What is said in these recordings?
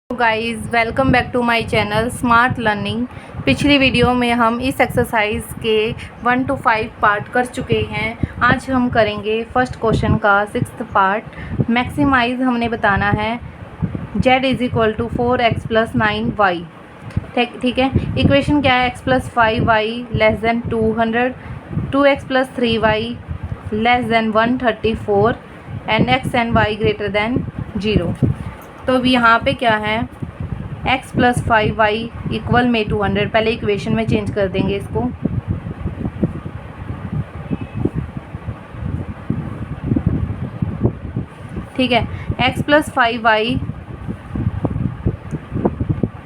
Guys, welcome back to my channel smart learning. पिछली video में हम इस एक्सरसाइज के 1 to 5 पार्ट कर चुके हैं। आज हम करेंगे फर्स्ट क्वेश्चन का 6th पार्ट। मैक्सिमाइज हमने बताना है z is equal to 4x plus 9y। ठीक है। इक्वेशन क्या है? x plus 5y less than 200, 2x plus 3y less than 134 and x and y greater than 0। तो अभी यहाँ पे क्या है, x प्लस 5y इक्वल में 200। पहले इक्वेशन में चेंज कर देंगे इसको। ठीक है, x प्लस 5y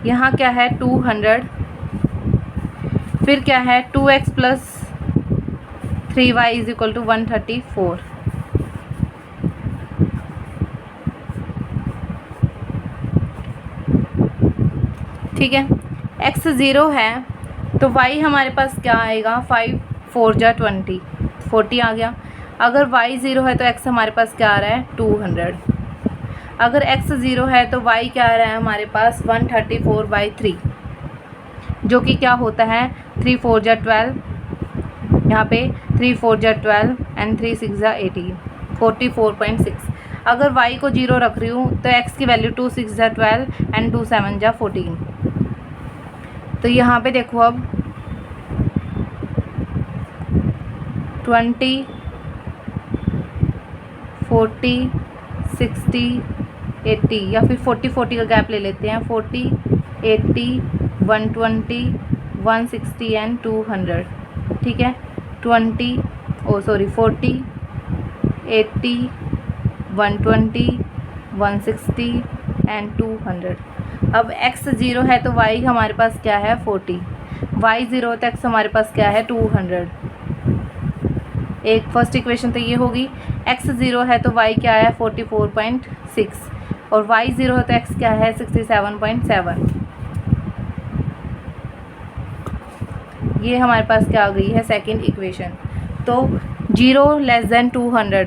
यहाँ क्या है 200, फिर क्या है 2x plus 3y is equal to 134। ठीक है, x 0 है तो y हमारे पास क्या आएगा, 5 4 जा 20, 40 आ गया। अगर y 0 है तो x हमारे पास क्या आ रहा है 200। अगर x 0 है तो y क्या आ रहा है हमारे पास 134/3, जो कि क्या होता है 3 4 जा 12, यहाँ पे 3 4 जा 12 एंड 3 6 जा 18, 44.6। अगर y को 0 रख रही हूँ तो x की वैल्यू 2 6 जा 12 एंड 2 7 जा 14। तो यहाँ पे देखो अब 20 40 60 80 या फिर 40 40 का गैप ले लेते हैं। 40 80 120 160 एंड 200। ठीक है, 40 80 120 160 एंड 200। अब x 0 है तो y हमारे पास क्या है 40, y 0 है तो x हमारे पास क्या है 200। एक फर्स्ट इक्वेशन तो ये होगी। x 0 है तो y क्या है 44.6 और y 0 है तो x क्या है 67.7। ये हमारे पास क्या आ गई है सेकंड इक्वेशन। तो 0 लेस देन 200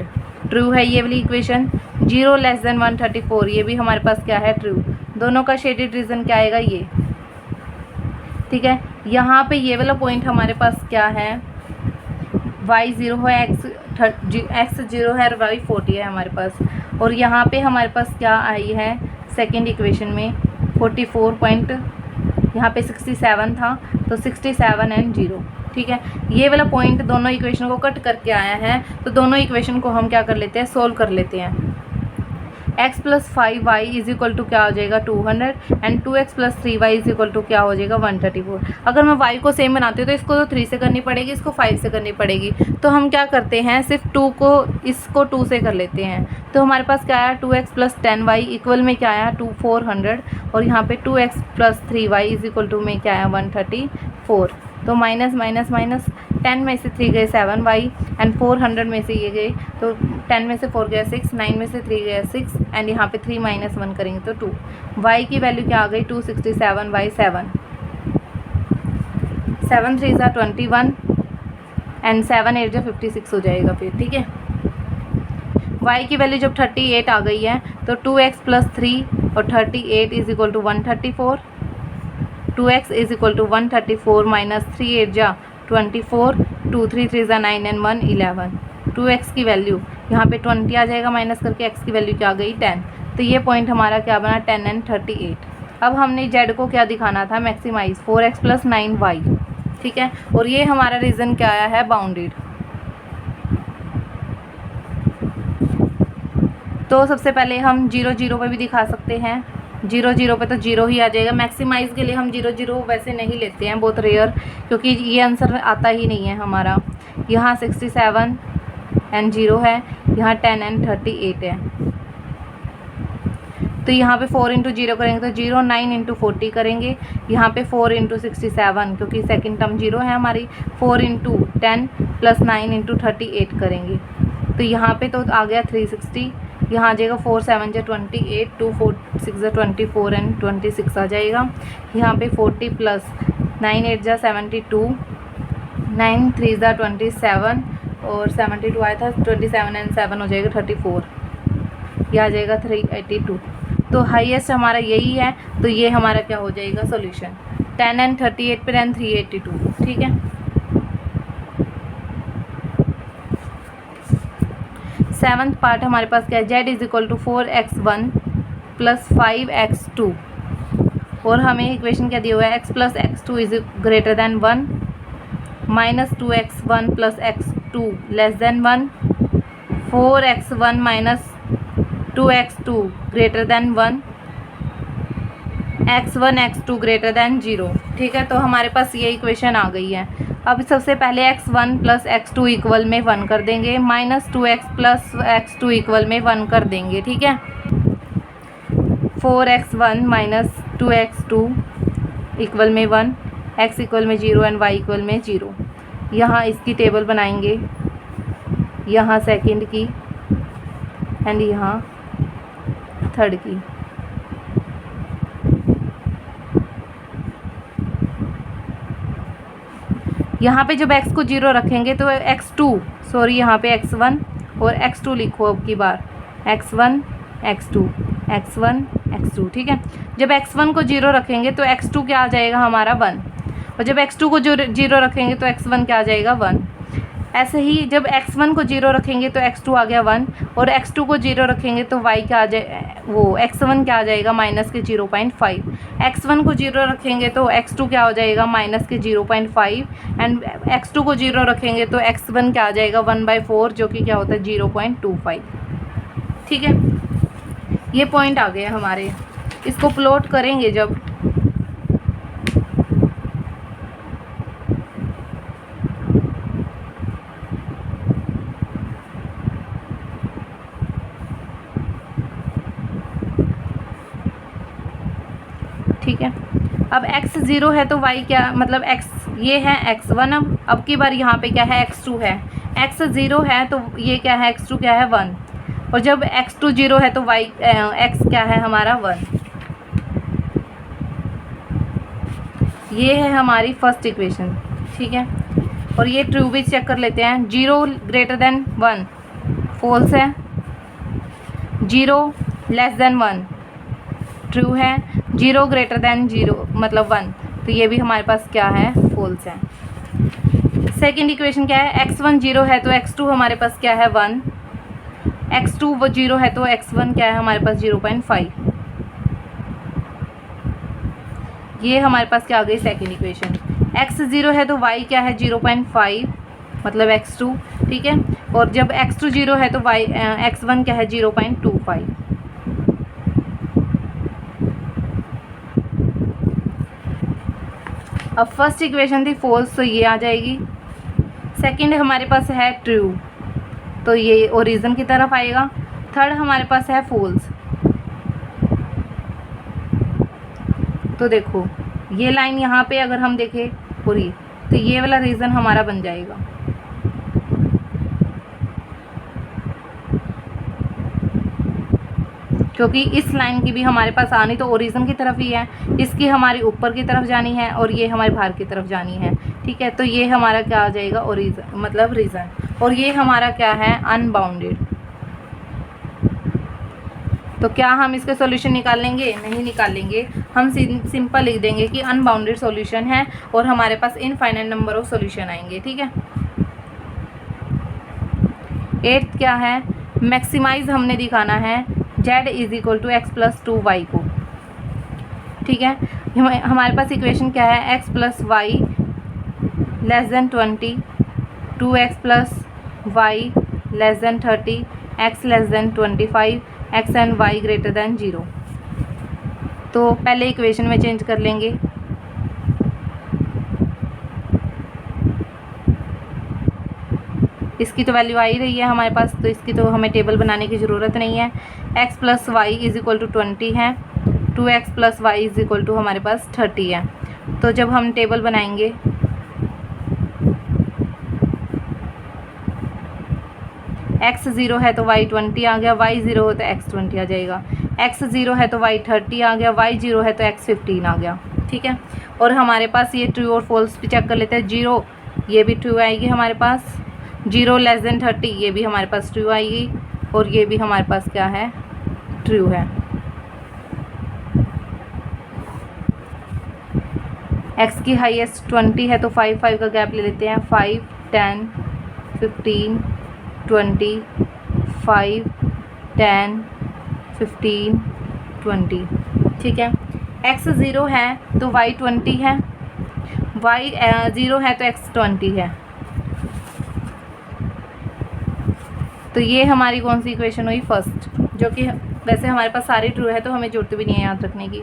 ट्रू है ये वाली इक्वेशन। 0 लेस देन 134 ये भी हमारे पास क्या है ट्रू। दोनों का शेडेड रीजन क्या आएगा ये। ठीक है, यहाँ पे ये वाला पॉइंट हमारे पास क्या है, y 0 है x 0 है और y 40 है हमारे पास। और यहाँ पे हमारे पास क्या आई है सेकंड इक्वेशन में 44 पॉइंट, यहाँ पे 67 था तो 67 एंड 0। ठीक है, ये वाला पॉइंट दोनों इक्वेशन को कट करके आया है। तो दोनों इक्वेशन को हम क्या कर लेते हैं, सोल्व कर लेते हैं। x plus 5y is equal to क्या हो जाएगा 200 and 2x plus 3y is equal to क्या हो जाएगा 134। अगर मैं y को सेम बनाती हूँ तो इसको तो 3 से करनी पड़ेगी, इसको 5 से करनी पड़ेगी। तो हम क्या करते हैं, सिर्फ 2 को इसको 2 से कर लेते हैं। तो हमारे पास क्या आया 2x प्लस 10y इक्वल में क्या आया 400 और यहाँ पे 2x plus 3y is equal to में क्या आया 134। तो माइनस माइनस माइनस 10 में से 3 गए 7y एंड 400 में से ये गए तो 10 में से 4 गया 6, 9 में से 3 गया 6 एंड यहाँ पे 3 माइनस 1 करेंगे तो 2। y की वैल्यू क्या आ गई 267/7। 7 3 ज़ा 21 एंड 7 8 ज़ा 56 हो जाएगा फिर। ठीक है, y की वैल्यू जब 38 आ गई है तो 2x प्लस 3 और 38 is equal to 134। 2x is equal to 134 minus 3 8 जा 24, 2 3 3 ज़ा 9 एंड 1 11। 2x की वैल्यू यहाँ पे 20 आ जाएगा माइनस करके, x की वैल्यू क्या आ गई 10। तो ये पॉइंट हमारा क्या बना 10 एंड 38। अब हमने z को क्या दिखाना था, मैक्सिमाइज 4x प्लस 9y। ठीक है, और ये हमारा रीज़न क्या आया है बाउंडेड। तो सबसे पहले हम 0 0 पे भी दिखा सकते हैं। 0 0 पे तो 0 ही आ जाएगा। मैक्सिमाइज़ के लिए हम 0 0 वैसे नहीं लेते हैं, बहुत रेयर, क्योंकि ये आंसर आता ही नहीं है हमारा। यहाँ 67 एंड 0 है, यहाँ 10 एंड 38 है। तो यहाँ पे 4 इंटू 0 करेंगे तो 0, 9 इंटू 40 करेंगे, यहाँ पे 4 इंटू 67 क्योंकि सेकंड टर्म 0 है हमारी, 4 इंटू 10 प्लस 9 इंटू 38 करेंगे। तो यहाँ पे तो आ गया 360, यहाँ आ जाएगा 4 7 जा 28, 2 4 6 जा 24 एंड 26 आ जाएगा। यहाँ पे 40 प्लस 9 8 जा 72, 9 3 जा 27 और 72 आया था 27 एंड 7 हो जाएगा 34। ये आ जाएगा 382। तो हाईएस्ट हमारा यही है, तो ये हमारा क्या हो जाएगा सॉल्यूशन। 10 and 38 पर एंड 382, ठीक है। 7th पार्ट हमारे पास क्या है, z is equal to 4x1 plus 5x2, और हमें इक्वेशन क्या दिया हुआ है, x plus x2 is greater than 1, minus 2x1 plus x2 less than 1, 4x1 minus 2x2 greater than 1, x1 x2 greater than 0, ठीक है। तो हमारे पास ये इक्वेशन आ गई है। अब सबसे पहले x1 प्लस x2 इक्वल में 1 कर देंगे, minus 2x plus x2 equal में 1 कर देंगे, ठीक है। 4x1 माइनस 2x2 इक्वल में 1, x इक्वल में 0 एंड y इक्वल में 0। यहाँ इसकी टेबल बनाएंगे, यहाँ सेकंड की एंड यहाँ थर्ड की। यहाँ पे जब x को 0 रखेंगे तो x2, सॉरी यहाँ पे x1 और x2 लिखो अब की बार, x1 x2 x1 x2, ठीक है। जब x1 को 0 रखेंगे तो x2 क्या आ जाएगा हमारा 1, और जब x2 को 0 रखेंगे तो x1 क्या आ जाएगा 1। ऐसे ही जब x1 को 0 रखेंगे तो x2 आ गया 1, और x2 को 0 रखेंगे तो y क्या आ जाए, वो x1 क्या आ जाएगा माइनस के 0.5। x1 को 0 रखेंगे तो x2 क्या हो जाएगा माइनस के 0.5, एंड x2 को 0 रखेंगे तो x1 क्या आ जाएगा 1/4, जो कि क्या होता है 0.25, ठीक है। ये पॉइंट आ गए हमारे, इसको प्लॉट करेंगे जब, ठीक है। अब x 0 है तो y क्या, मतलब x ये है x1, अब की बार यहाँ पे क्या है x2 है, x 0 है तो ये क्या है x2 क्या है 1, और जब x2 0 है तो x क्या है हमारा 1। ये है हमारी फर्स्ट इक्वेशन, ठीक है। और ये ट्रू भी चेक कर लेते हैं। 0 ग्रेटर देन 1 फॉल्स है, 0 लेस देन 1 ट्रू है, 0 ग्रेटर देन 0 मतलब 1, तो ये भी हमारे पास क्या है फॉल्स है। सेकंड इक्वेशन क्या है, x1 0 है तो x2 हमारे पास क्या है 1, x2 वो 0 है तो x1 क्या है हमारे पास 0.5। ये हमारे पास क्या आ गई सेकंड इक्वेशन। x 0 है तो y क्या है 0.5 मतलब x2, ठीक है। और जब x2 0 है तो x1 क्या है 0.25। अब फर्स्ट इक्वेशन थी फॉल्स, तो ये आ जाएगी। सेकंड हमारे पास है ट्रू, तो ये ओरिजिन की तरफ आएगा। थर्ड हमारे पास है फॉल्स, तो देखो ये लाइन यहाँ पे अगर हम देखें पूरी, तो ये वाला रीज़न हमारा बन जाएगा। क्योंकि इस लाइन की भी हमारे पास आनी तो ओरिजिन की तरफ ही है, इसकी हमारी ऊपर की तरफ जानी है और ये हमारे बाहर की तरफ जानी है, ठीक है। तो ये हमारा क्या आ जाएगा ओरिजिन मतलब रीज़न, और ये हमारा क्या है अनबाउंडेड। तो क्या हम इसके सॉल्यूशन निकाल लेंगे? नहीं निकाल लेंगे, हम सिंपल लिख देंगे कि अनबाउंडेड सॉल्यूशन है और हमारे पास इनफाइनाइट नंबर ऑफ सॉल्यूशन आएंगे, ठीक है। 8th क्या है, मैक्सिमाइज हमने दिखाना है z is equal to X plus 2y को, ठीक है। हमारे पास इक्वेशन क्या है, x plus Y less than 20, 2x plus Y less than 30, x less than 25, x and y greater than 0। तो पहले इक्वेशन में चेंज कर लेंगे। इसकी तो वैल्यू आ ही रही है हमारे पास, तो इसकी तो हमें टेबल बनाने की ज़रूरत नहीं है। x plus Y is equal to 20 है, 2x plus Y is equal to हमारे पास 30 है। तो जब हम टेबल बनाएंगे, x 0 है तो y 20 आ गया, y 0 हो तो x 20 आ जाएगा, x 0 है तो y 30 आ गया, y 0 है तो x 15 आ गया, ठीक है। और हमारे पास ये ट्रू और फॉल्स भी चेक कर लेते हैं। 0 ये भी ट्रू आएगी हमारे पास, 0 लेस देन 30 ये भी हमारे पास ट्रू आएगी, और ये भी हमारे पास क्या है ट्रू है। एक्स की हाईएस्ट 20 है तो 5 5 का गैप ले लेते हैं, 5 10 15 20 5 10 15 20, ठीक है। एक्स 0 है तो वाई 20 है, वाई 0 है तो एक्स 20 है। तो ये हमारी कौन सी इक्वेशन हुई? फर्स्ट, जो कि वैसे हमारे पास सारी ट्रू है तो हमें जरूरत भी नहीं है याद रखने की।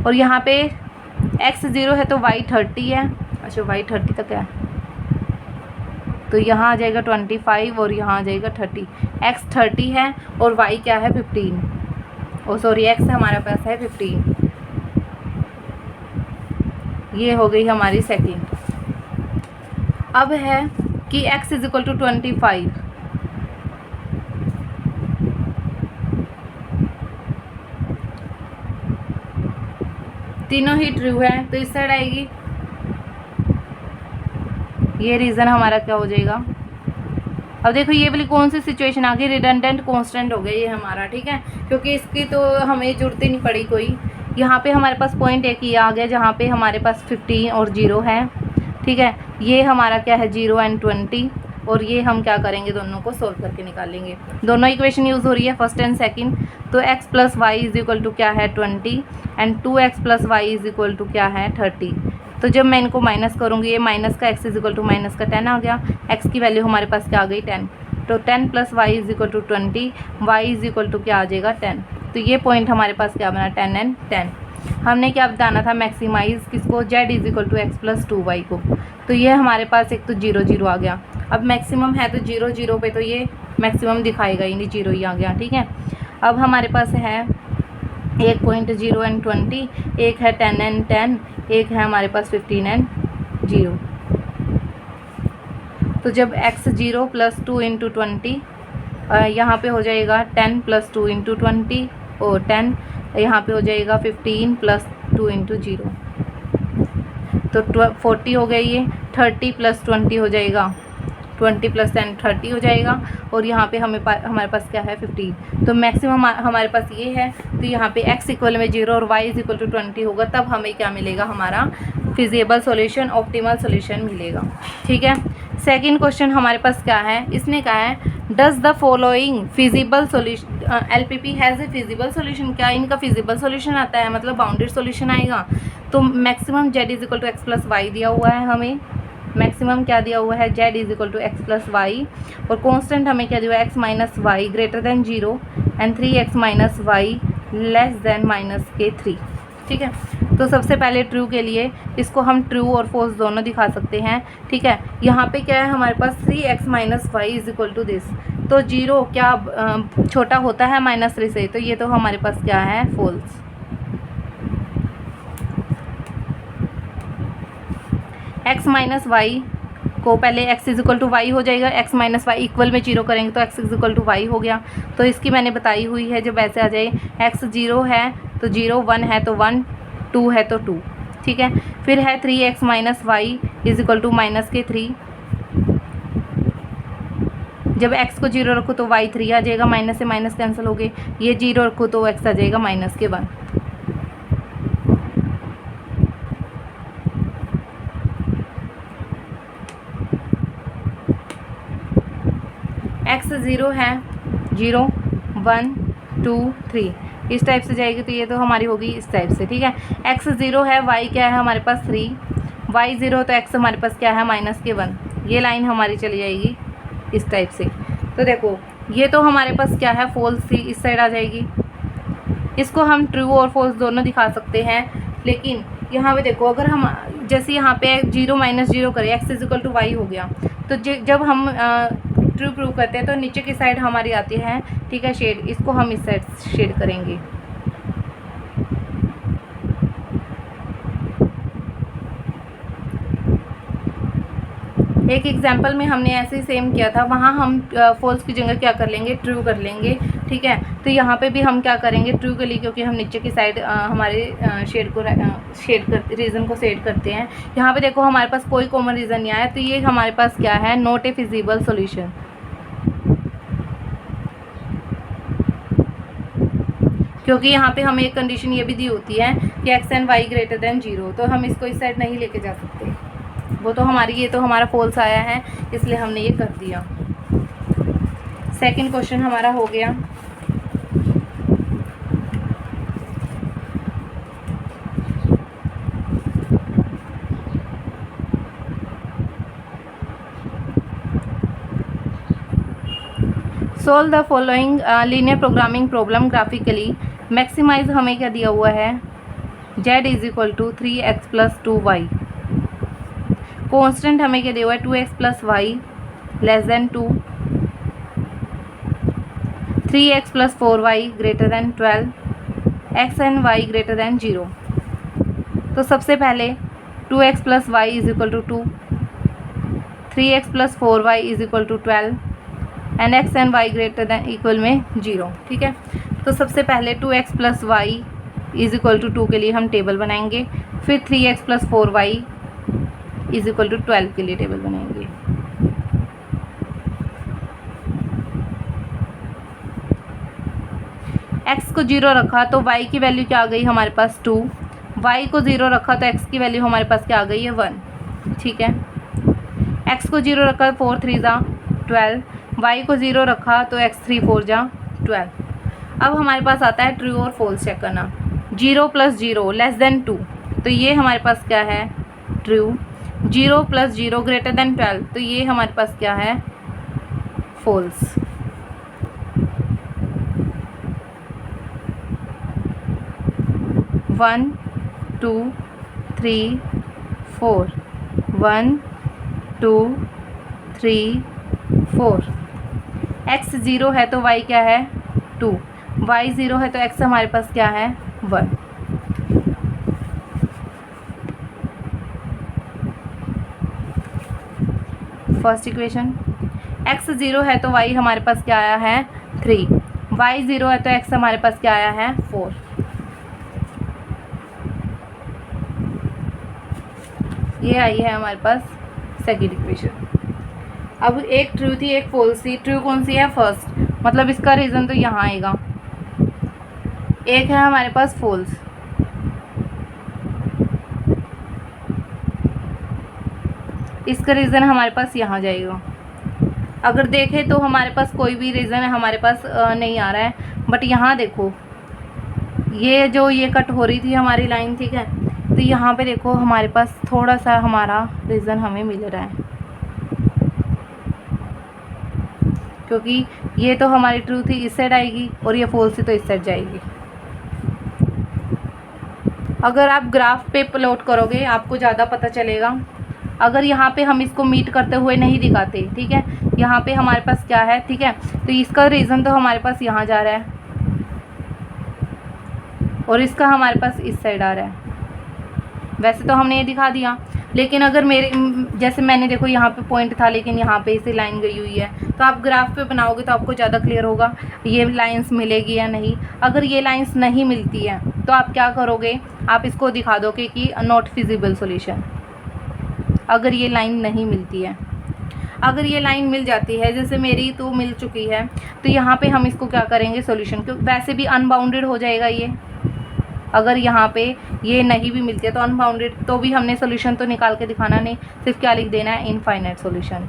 और यहाँ पे एक्स 0 है तो वाई 30 है, अच्छा वाई 30 तक है तो यहाँ आ जाएगा 25 और यहाँ आ जाएगा 30। एक्स 30 है और वाई क्या है 15, ओ सॉरी एक्स हमारे पास है 15। ये हो गई हमारी सेकंड। अब है कि x इज इक्वल टू 25, तीनों ही ट्रू है तो इस साइड आएगी। ये रीज़न हमारा क्या हो जाएगा? अब देखो ये वाली कौन सी सिचुएशन आ गई? रिडंडेंट कांस्टेंट हो गया ये हमारा, ठीक है, क्योंकि इसकी तो हमें जरूरत ही नहीं पड़ी कोई। यहाँ पे हमारे पास पॉइंट एक ही आ गया जहाँ पे हमारे पास 15 और 0 है, ठीक है। ये हमारा क्या है 0 एंड 20, और ये हम क्या करेंगे दोनों को सोल्व करके निकालेंगे। दोनों इक्वेशन यूज़ हो रही है फर्स्ट एंड सेकंड। तो x plus Y is equal to क्या है 20 and 2x plus Y is equal to क्या है 30। तो जब मैं इनको माइनस करूँगी, ये माइनस का x is equal to minus का 10 आ गया, x की वैल्यू हमारे पास क्या आ गई 10। तो 10 plus Y is equal to 20, Y is equal to क्या आ जाएगा 10। तो ये पॉइंट हमारे पास क्या बना 10 एंड 10। हमने क्या बताना था? मैक्सिमाइज किसको? z is equal to X plus 2y को। तो ये हमारे पास एक तो 0 0 आ गया। अब मैक्सिमम है तो 0 0 पे तो ये मैक्सिमम दिखाएगा ही नहीं, 0 ही आ गया, ठीक है। अब हमारे पास है एक पॉइंट 0 एंड 20, एक है 10 एंड 10, एक है हमारे पास 15 एंड 0। तो जब x 0 प्लस 2 इंटू 20, यहाँ पे हो जाएगा 10 प्लस 2 इंटू 20 और 10, यहाँ पे हो जाएगा 15 प्लस 2 इंटू 0, तो 40 हो गई। ये 30 प्लस 20 हो जाएगा, 20 प्लस 10 30 हो जाएगा, और यहाँ पे हमारे पास क्या है 15। तो मैक्सिमम हमारे पास ये है। तो यहाँ पे x इक्वल में 0 और y इज इक्वल टू 20 होगा, तब हमें क्या मिलेगा? हमारा फिजिबल सॉल्यूशन, ऑप्टिमल सॉल्यूशन मिलेगा, ठीक है। सेकंड क्वेश्चन हमारे पास क्या है? इसने कहा है does the following feasible solution LPP has a feasible solution. क्या इनका फिजिबल सॉल्यूशन आता है, मतलब बाउंडेड सॉल्यूशन आएगा? तो maximum z is equal to X plus Y दिया हुआ है हमें, मैक्सिमम क्या दिया हुआ है z is equal to X plus Y, और कांस्टेंट हमें क्या दिया हुआ है x minus Y greater than 0 and 3x minus Y less than minus के 3, ठीक है। तो सबसे पहले ट्रू के लिए इसको हम ट्रू और फॉल्स दोनों दिखा सकते हैं, ठीक है। यहाँ पे क्या है हमारे पास 3x minus Y is equal to this, तो 0 क्या छोटा होता है -3 से, तो ये तो हमारे पास क्या है फॉल्स। x माइनस वाई को पहले x is equal to Y हो जाएगा, x माइनस वाई इक्वल में 0 करेंगे तो x is equal to Y हो गया। तो इसकी मैंने बताई हुई है, जब ऐसे आ जाए x 0 है तो 0, 1 है तो 1, 2 है तो 2, ठीक है। फिर है 3x minus Y is equal to minus के 3, जब x को 0 रखो तो y 3 आ जाएगा, माइनस से माइनस कैंसिल हो गए, ये 0 रखो तो x आ जाएगा माइनस के 1। x 0 है 0, 1, 2, 3 इस टाइप से जाएगी, तो ये तो हमारी होगी इस टाइप से, ठीक है। x 0 है, y क्या है हमारे पास 3, y 0 तो x हमारे पास क्या है माइनस के 1, ये लाइन हमारी चली जाएगी इस टाइप से। तो देखो ये तो हमारे पास क्या है फॉल्स थी, इस साइड आ जाएगी। इसको हम ट्रू और फॉल्स दोनों दिखा सकते हैं, लेकिन यहाँ पे देखो अगर हम जैसे यहाँ पे 0 माइनस 0 करें, x is equal to Y हो गया, तो जब हम ट्रू प्रूव करते हैं तो नीचे की साइड हमारी आती है, ठीक है, शेड, इसको हम इस साइड शेड करेंगे। एक एग्जांपल में हमने ऐसे ही सेम किया था, वहाँ हम फॉल्स की जगह क्या कर लेंगे ट्रू कर लेंगे, ठीक है। तो यहाँ पे भी हम क्या करेंगे ट्रू के लिए, क्योंकि हम नीचे की साइड हमारे रीज़न को सेट करते हैं। यहाँ पे देखो हमारे पास कोई कॉमन रीज़न नहीं आया, तो ये हमारे पास क्या है नॉट ए फिजिबल सॉल्यूशन। क्योंकि यहाँ पे हमें एक कंडीशन ये भी दी होती है कि X and Y greater than 0, तो हम इसको इस साइड नहीं लेके जा सकते। वो तो हमारी, ये तो हमारा फॉल्स आया है, इसलिए हमने ये कर दिया। सेकंड क्वेश्चन हमारा हो गया। Solve the following linear programming problem graphically. Maximise हमें क्या दिया हुआ है, z is equal to 3x plus 2y। Constant हमें क्या दिया हुआ है, 2x plus Y less than 2, 3x plus 4y greater than 12, x and y greater than 0। तो सबसे पहले 2x plus Y is equal to 2, 3x plus 4y is equal to 12 and x and y greater then equal में 0। ठीक है, तो सबसे पहले 2x plus Y is equal to 2 के लिए हम टेबल बनाएंगे, फिर 3x plus 4y is equal to 12 के लिए टेबल बनाएंगे। x को 0 रखा तो y की वैल्यू क्या आ गई हमारे पास 2, y को 0 रखा तो x की वैल्यू हमारे पास क्या आ गई है 1। ठीक है, x को 0 रखा 4 3 जा 12, y को 0 रखा तो x 3 4 जा 12। अब हमारे पास आता है ट्रू और फॉल्स चेक करना। 0 प्लस 0 लेस देन 2, तो ये हमारे पास क्या है ट्रू। 0 प्लस 0 ग्रेटर देन 12, तो ये हमारे पास क्या है फॉल्स। वन 2 3 4, 1 2 3 4। x 0 है तो y क्या है 2, y 0 है तो x हमारे पास क्या है 1। फर्स्ट इक्वेशन, x 0 है तो y हमारे पास क्या आया है 3, y 0 है तो x हमारे पास क्या आया है 4। ये आई है हमारे पास सेकंड इक्वेशन। अब एक ट्रू थी एक फॉल्स थी। ट्रू कौन सी है फर्स्ट, मतलब इसका रीज़न तो यहाँ आएगा। एक है हमारे पास फॉल्स, इसका रीज़न हमारे पास यहाँ जाएगा। अगर देखें तो हमारे पास कोई भी रीज़न हमारे पास नहीं आ रहा है, बट यहाँ देखो ये जो ये कट हो रही थी हमारी लाइन, ठीक है, तो यहाँ पे देखो हमारे पास थोड़ा सा हमारा रीज़न हमें मिल रहा है, क्योंकि ये तो हमारी ट्रू थी इस साइड आएगी और ये फॉल्स थी तो इस साइड जाएगी। अगर आप ग्राफ पे प्लॉट करोगे आपको ज़्यादा पता चलेगा। अगर यहाँ पे हम इसको मीट करते हुए नहीं दिखाते, ठीक है, यहाँ पे हमारे पास क्या है, ठीक है, तो इसका रीज़न तो हमारे पास यहाँ जा रहा है और इसका हमारे पास इस साइड आ रहा है। वैसे तो हमने ये दिखा दिया, लेकिन अगर मेरे जैसे मैंने देखो यहाँ पे पॉइंट था लेकिन यहाँ पे इसे लाइन गई हुई है, तो आप ग्राफ पे बनाओगे तो आपको ज़्यादा क्लियर होगा ये लाइंस मिलेगी या नहीं। अगर ये लाइंस नहीं मिलती है तो आप क्या करोगे, आप इसको दिखा दोगे कि नॉट फिजिबल सॉल्यूशन। अगर ये लाइन नहीं मिलती है, अगर ये लाइन मिल जाती है, जैसे मेरी तो मिल चुकी है, तो यहाँ पे हम इसको क्या करेंगे सॉल्यूशन, क्योंकि वैसे भी अनबाउंडेड हो जाएगा ये। अगर यहाँ पे ये नहीं भी मिलती है तो अनबाउंडेड, तो भी हमने सॉल्यूशन तो निकाल के दिखाना नहीं, सिर्फ क्या लिख देना है इनफाइनाइट सॉल्यूशन।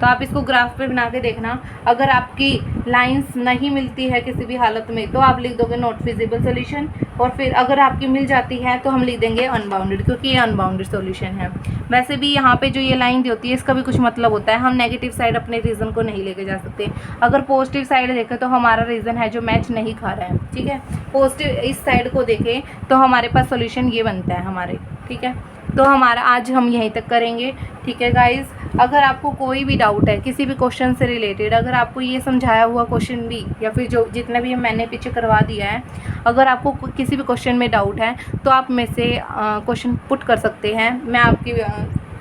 तो आप इसको ग्राफ पे बना के देखना। अगर आपकी लाइंस नहीं मिलती है किसी भी हालत में तो आप लिख दोगे नॉट फिजिबल सॉल्यूशन, और फिर अगर आपकी मिल जाती है तो हम लिख देंगे अनबाउंडेड, क्योंकि ये अनबाउंडेड सॉल्यूशन है। वैसे भी यहाँ पे जो ये लाइन दी होती है इसका भी कुछ मतलब होता है। हम नेगेटिव साइड अपने रीज़न को नहीं लेके जा सकते। अगर पॉजिटिव साइड देखें तो हमारा रीज़न है जो मैच नहीं खा रहा है, ठीक है। पॉजिटिव इस साइड को देखें तो हमारे पास सॉल्यूशन ये बनता है हमारे, ठीक है। तो हमारा आज हम यहीं तक करेंगे, ठीक है गाइज़। अगर आपको कोई भी डाउट है किसी भी क्वेश्चन से रिलेटेड, अगर आपको ये समझाया हुआ क्वेश्चन भी या फिर जो जितना भी मैंने पीछे करवा दिया है, अगर आपको किसी भी क्वेश्चन में डाउट है तो आप में से क्वेश्चन पुट कर सकते हैं। मैं आपकी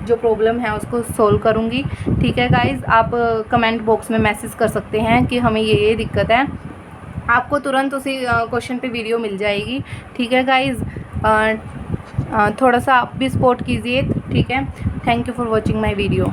जो प्रॉब्लम है उसको सोल्व करूँगी, ठीक है गाइज़। आप कमेंट बॉक्स में मैसेज कर सकते हैं कि हमें ये दिक्कत है, आपको तुरंत उसी क्वेश्चन पे वीडियो मिल जाएगी, ठीक है गाइज़। थोड़ा सा आप भी सपोर्ट कीजिए, ठीक है। Thank you for watching my video.